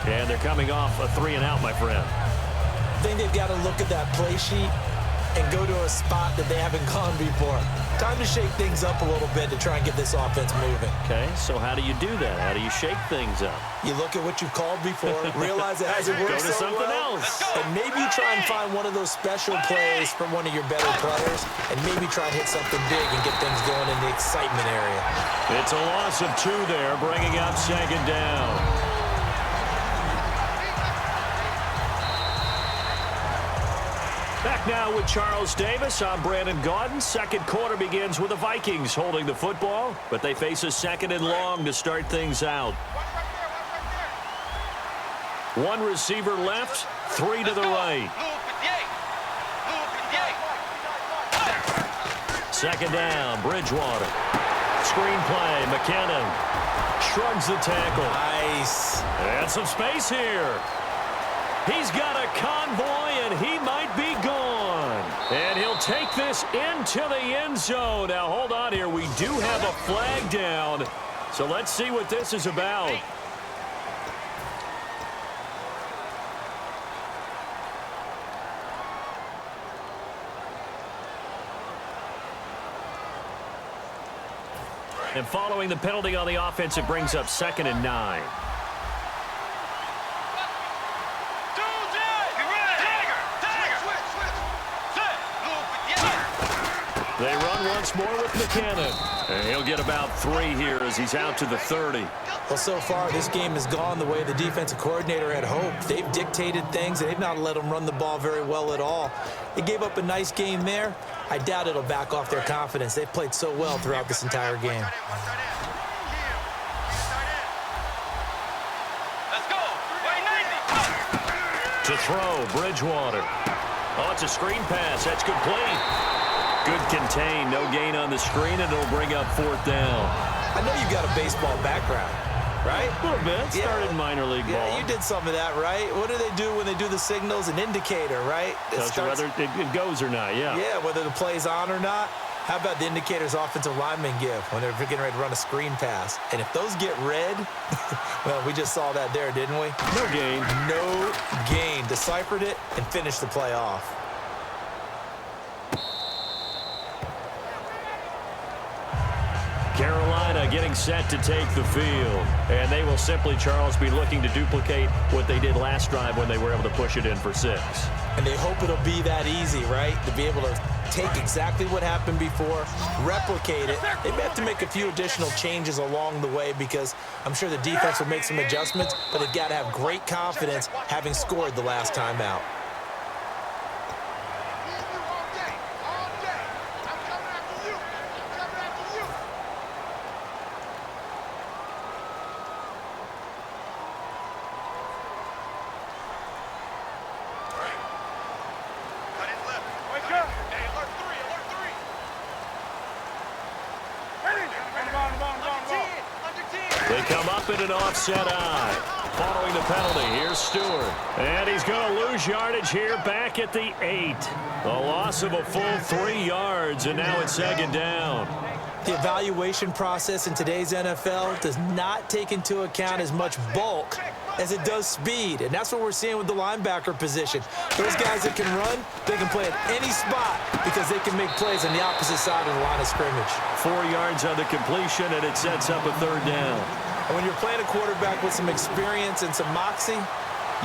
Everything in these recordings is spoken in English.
And they're coming off a 3-and-out, my friend. I think they've got to look at that play sheet and go to a spot that they haven't gone before. Time to shake things up a little bit to try and get this offense moving. Okay, so how do you do that? How do you shake things up? You look at what you've called before, realize it hasn't worked so something well, else. And maybe you try and find one of those special plays from one of your better players, and maybe try and hit something big and get things going in the excitement area. It's a loss of 2 there, bringing up 2nd down. Back now with Charles Davis. I'm Brandon Gaudin. Second quarter begins with the Vikings holding the football, but they face a 2nd and long to start things out. 1 receiver left, 3 to the right. 2nd down, Bridgewater. Screen play, McKinnon shrugs the tackle. Nice. And some space here. He's got a convoy, and he might be gone. And he'll take this into the end zone. Now, hold on here. We do have a flag down. So let's see what this is about. And following the penalty on the offense, it brings up 2nd and 9. They run once more with McKinnon. And he'll get about 3 here as he's out to the 30. Well, so far, this game has gone the way the defensive coordinator had hoped. They've dictated things, and they've not let them run the ball very well at all. They gave up a nice game there. I doubt it'll back off their confidence. They've played so well throughout this entire game. To throw, Bridgewater. Oh, it's a screen pass. That's complete. Good contain. No gain on the screen, and it'll bring up 4th down. I know you've got a baseball background, right? A little bit. Started minor league ball. Yeah, you did some of that, right? What do they do when they do the signals? An indicator, right? Tells you whether it goes or not, yeah. Yeah, whether the play's on or not. How about the indicators offensive linemen give when they're getting ready to run a screen pass? And if those get red, well, we just saw that there, didn't we? No gain. No gain. Deciphered it and finished the play off. Carolina getting set to take the field. And they will simply, Charles, be looking to duplicate what they did last drive when they were able to push it in for 6. And they hope it'll be that easy, right? To be able to take exactly what happened before, replicate it. They may have to make a few additional changes along the way because I'm sure the defense will make some adjustments, but they've got to have great confidence having scored the last time out. They come up in an offset eye. Following the penalty, here's Stewart. And he's going to lose yardage here back at the 8. A loss of a full 3 yards, and now it's 2nd down. The evaluation process in today's NFL does not take into account as much bulk as it does speed, and that's what we're seeing with the linebacker position. Those guys that can run, they can play at any spot because they can make plays on the opposite side of the line of scrimmage. 4 yards on the completion, and it sets up a 3rd down. And when you're playing a quarterback with some experience and some moxie,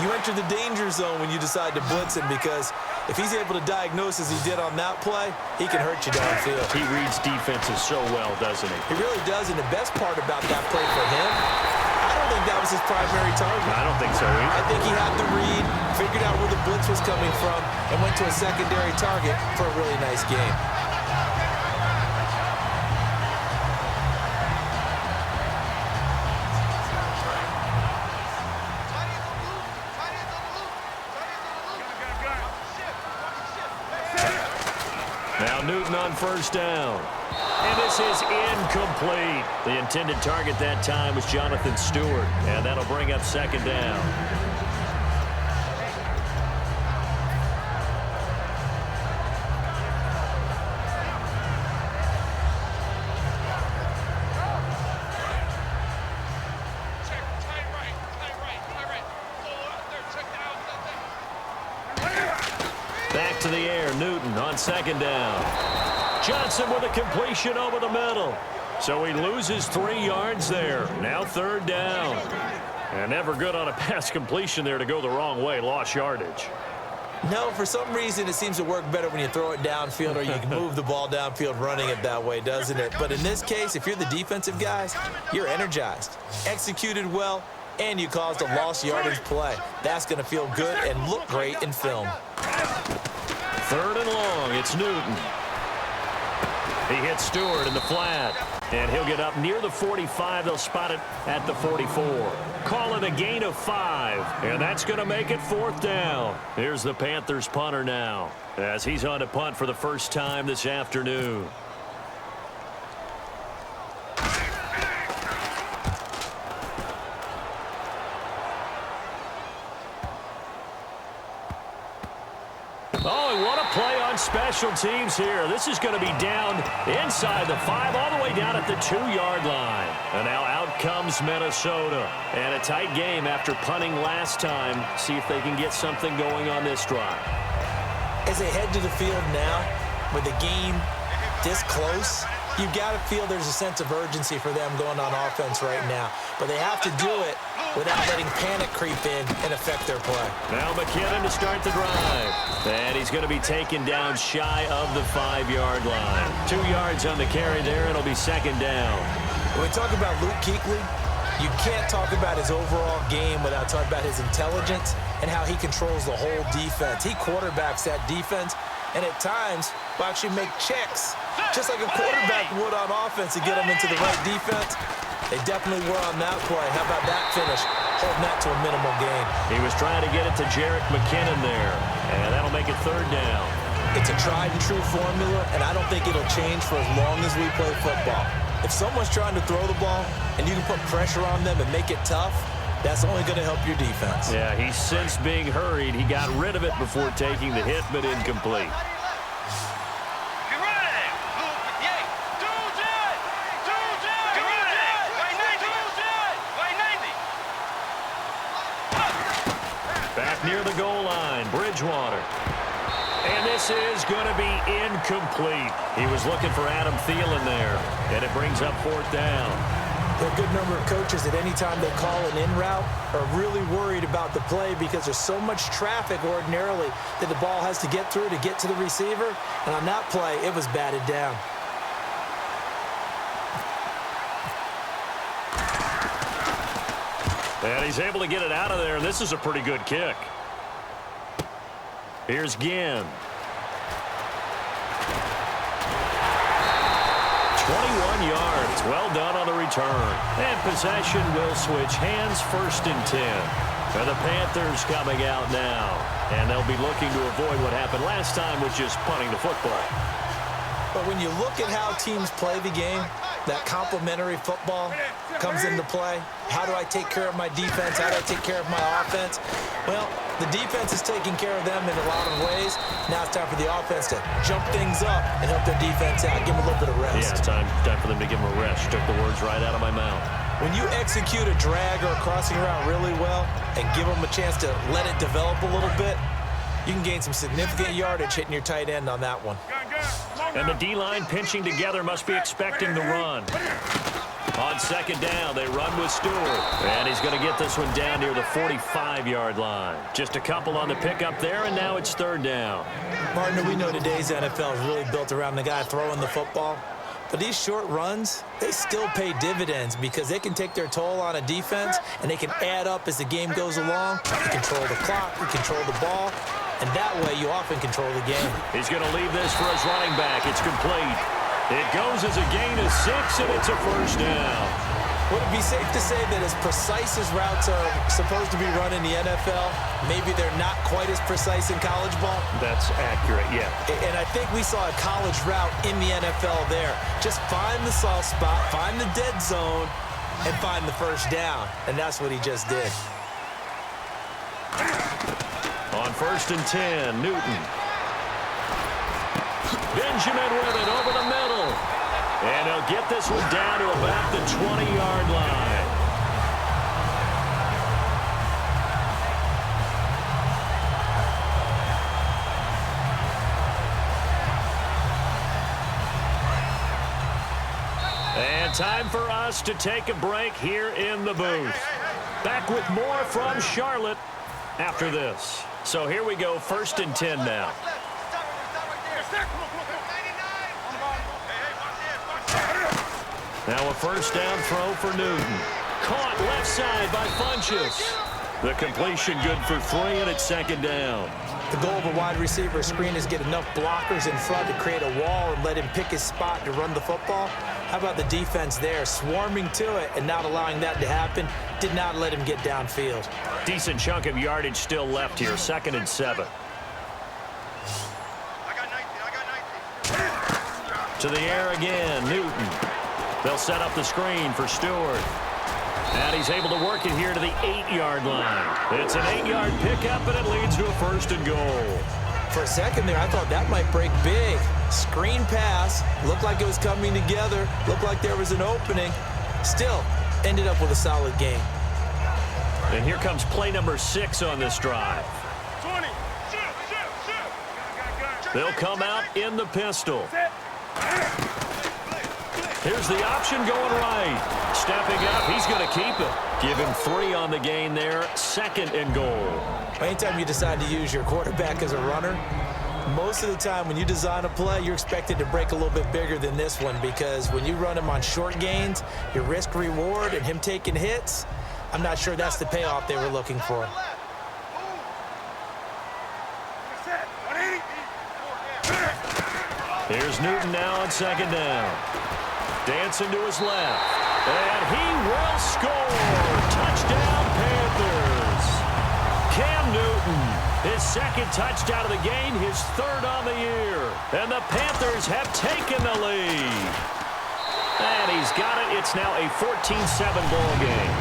you enter the danger zone when you decide to blitz him because if he's able to diagnose as he did on that play, he can hurt you downfield. He reads defenses so well, doesn't he? He really does, and the best part about that play for him, I don't think that was his primary target. I don't think so either. I think he had the read, figured out where the blitz was coming from, and went to a secondary target for a really nice game. Now Newton on 1st down. And this is incomplete. The intended target that time was Jonathan Stewart. And that'll bring up 2nd down. back to the air. Newton on second down. Johnson with a completion over the middle. So he loses 3 yards there. Now third down. And never good on a pass completion there to go the wrong way. Lost yardage. No, for some reason it seems to work better when you throw it downfield or you can move the ball downfield running it that way, doesn't it? But in this case, if you're the defensive guys, you're energized, executed well, and you caused a lost yardage play. That's going to feel good and look great in film. Third and long, it's Newton. He hits Stewart in the flat, and he'll get up near the 45. They'll spot it at the 44. Call it a gain of 5, and that's going to make it fourth down. Here's the Panthers punter now, as he's on to punt for the first time this afternoon. Oh, and what a play on special teams here. This is going to be down inside the 5, all the way down at the 2-yard line. And now out comes Minnesota. And a tight game after punting last time. See if they can get something going on this drive. As they head to the field now, with the game this close, you've got to feel there's a sense of urgency for them going on offense right now. But they have to do it without letting panic creep in and affect their play. Now McKinnon to start the drive. And he's going to be taken down shy of the 5-yard line. 2 yards on the carry there, and it'll be second down. When we talk about Luke Kuechly, you can't talk about his overall game without talking about his intelligence and how he controls the whole defense. He quarterbacks that defense, and at times will actually make checks, just like a quarterback would on offense to get them into the right defense. They definitely were on that play. How about that finish? Holding that to a minimal gain. He was trying to get it to Jerick McKinnon there, and that'll make it third down. It's a tried-and-true formula, and I don't think it'll change for as long as we play football. If someone's trying to throw the ball and you can put pressure on them and make it tough, that's only going to help your defense. Yeah, he's since being hurried. He got rid of it before taking the hit, but incomplete. Back near the goal line, Bridgewater. And this is going to be incomplete. He was looking for Adam Thielen there, and it brings up fourth down. There are a good number of coaches that any time they call an in route are really worried about the play because there's so much traffic ordinarily that the ball has to get through to get to the receiver. And on that play, it was batted down. And he's able to get it out of there, and this is a pretty good kick. Here's Ginn. 21 yards. Well done on the return. And possession will switch hands, first and 10. And the Panthers coming out now. And they'll be looking to avoid what happened last time, which is punting the football. But when you look at how teams play the game, that complementary football comes into play. How do I take care of my defense? How do I take care of my offense? Well, the defense is taking care of them in a lot of ways. Now it's time for the offense to jump things up and help their defense out. Give them a little bit of rest. Yeah, it's time for them to give them a rest. You took the words right out of my mouth. When you execute a drag or a crossing route really well and give them a chance to let it develop a little bit, you can gain some significant yardage hitting your tight end on that one. And the D-line pinching together must be expecting the run. On second down, they run with Stewart. And he's going to get this one down near the 45-yard line. Just a couple on the pickup there, and now it's third down. Partner, we know today's NFL is really built around the guy throwing the football. But these short runs, they still pay dividends because they can take their toll on a defense, and they can add up as the game goes along. You control the clock, you control the ball, and that way you often control the game. He's going to leave this for his running back. It's complete. It goes as a gain of 6, and it's a first down. Would it be safe to say that as precise as routes are supposed to be run in the NFL, maybe they're not quite as precise in college ball? That's accurate, yeah. And I think we saw a college route in the NFL there. Just find the soft spot, find the dead zone, and find the first down. And that's what he just did. On first and 10, Newton. Benjamin with it over the middle. And he'll get this one down to about the 20-yard line. And time for us to take a break here in the booth. Back with more from Charlotte after this. So here we go, 1st and 10 now. Now a first down throw for Newton. Caught left side by Funchess. The completion good for 3, and it's 2nd down. The goal of a wide receiver screen is get enough blockers in front to create a wall and let him pick his spot to run the football. How about the defense there, swarming to it and not allowing that to happen? Did not let him get downfield. Decent chunk of yardage still left here, 2nd and 7. To the air again, Newton. They'll set up the screen for Stewart. And he's able to work it here to the 8-yard line. It's an 8-yard pickup, and it leads to a 1st and goal. For a second there, I thought that might break big. Screen pass. Looked like it was coming together. Looked like there was an opening. Still, ended up with a solid game. And here comes play number 6 on this drive. 20. Shoot. They'll come out in the pistol. Here's the option going right. Stepping up, he's going to keep it. Give him 3 on the gain there, 2nd and goal. Anytime you decide to use your quarterback as a runner, most of the time when you design a play, you're expected to break a little bit bigger than this one, because when you run him on short gains, your risk-reward and him taking hits, I'm not sure that's the payoff they were looking for. Here's Newton now on 2nd down. Dancing to his left. And he will score. Touchdown, Panthers. Cam Newton, his 2nd touchdown of the game, his 3rd on the year. And the Panthers have taken the lead. And he's got it. It's now a 14-7 ball game.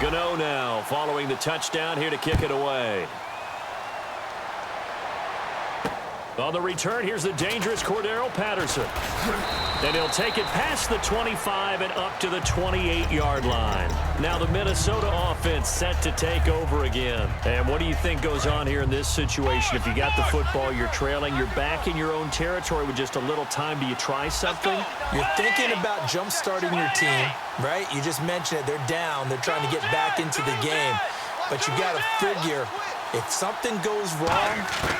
Gano now following the touchdown here to kick it away. On the return, here's the dangerous Cordero Patterson. And he'll take it past the 25 and up to the 28-yard line. Now the Minnesota offense set to take over again. And what do you think goes on here in this situation? If you got the football, you're trailing, you're back in your own territory with just a little time. Do you try something? You're thinking about jump-starting your team, right? You just mentioned it. They're down. They're trying to get back into the game. But you got to figure, if something goes wrong,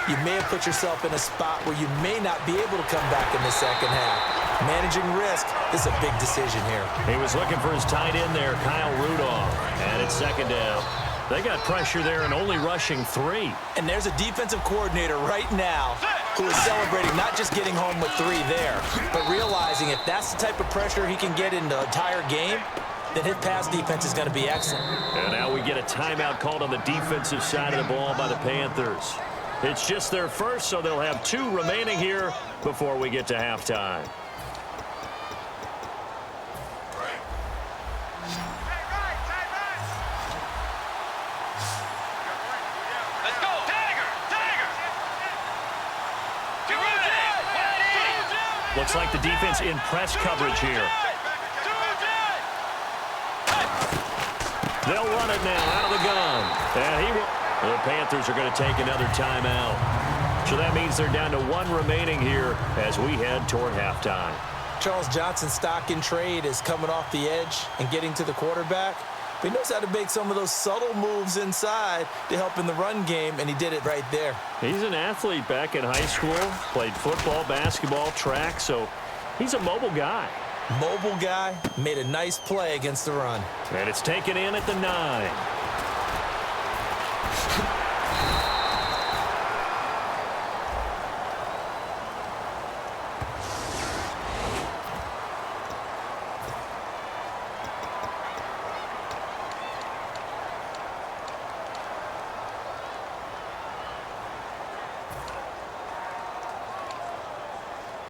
you may have put yourself in a spot where you may not be able to come back in the second half. Managing risk is a big decision here. He was looking for his tight end there, Kyle Rudolph. And it's 2nd down. They got pressure there and only rushing 3. And there's a defensive coordinator right now who is celebrating not just getting home with 3 there, but realizing if that's the type of pressure he can get in the entire game, then his pass defense is going to be excellent. And now we get a timeout called on the defensive side of the ball by the Panthers. It's just their first, so they'll have 2 remaining here before we get to halftime. Let's go. Tiger. Get ready. Looks like the defense in press coverage here. They'll run it now out of the gun. And the Panthers are going to take another timeout. So that means they're down to 1 remaining here as we head toward halftime. Charles Johnson's stock in trade is coming off the edge and getting to the quarterback. But he knows how to make some of those subtle moves inside to help in the run game, and he did it right there. He's an athlete back in high school, played football, basketball, track, so he's a mobile guy. Mobile guy, made a nice play against the run. And it's taken in at the 9.